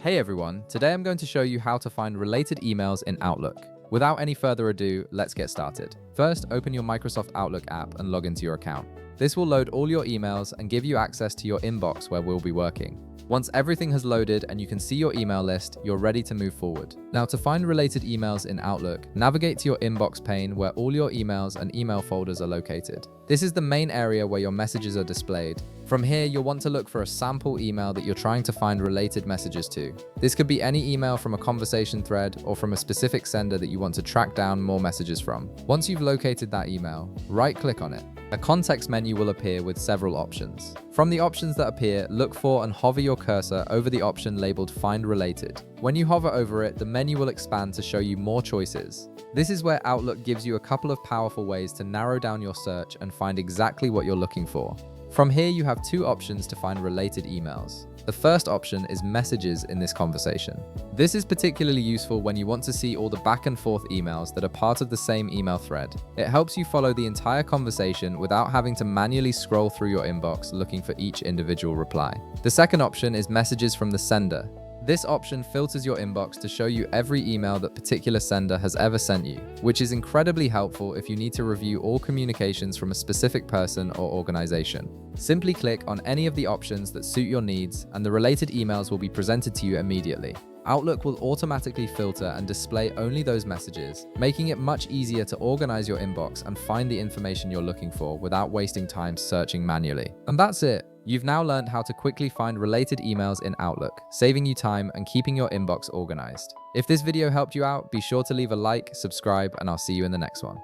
Hey everyone, today I'm going to show you how to find related emails in Outlook. Without any further ado, let's get started. First, open your Microsoft Outlook app and log into your account. This will load all your emails and give you access to your inbox where we'll be working. Once everything has loaded and you can see your email list, you're ready to move forward. Now, to find related emails in Outlook, navigate to your inbox pane where all your emails and email folders are located. This is the main area where your messages are displayed. From here, you'll want to look for a sample email that you're trying to find related messages to. This could be any email from a conversation thread or from a specific sender that you want to track down more messages from. Once you've located that email, right-click on it. A context menu will appear with several options. From the options that appear, look for and hover your cursor over the option labeled Find Related. When you hover over it, the menu will expand to show you more choices. This is where Outlook gives you a couple of powerful ways to narrow down your search and find exactly what you're looking for. From here, you have two options to find related emails. The first option is messages in this conversation. This is particularly useful when you want to see all the back and forth emails that are part of the same email thread. It helps you follow the entire conversation without having to manually scroll through your inbox looking for each individual reply. The second option is messages from the sender. This option filters your inbox to show you every email that particular sender has ever sent you, which is incredibly helpful if you need to review all communications from a specific person or organization. Simply click on any of the options that suit your needs, and the related emails will be presented to you immediately. Outlook will automatically filter and display only those messages, making it much easier to organize your inbox and find the information you're looking for without wasting time searching manually. And that's it. You've now learned how to quickly find related emails in Outlook, saving you time and keeping your inbox organized. If this video helped you out, be sure to leave a like, subscribe, and I'll see you in the next one.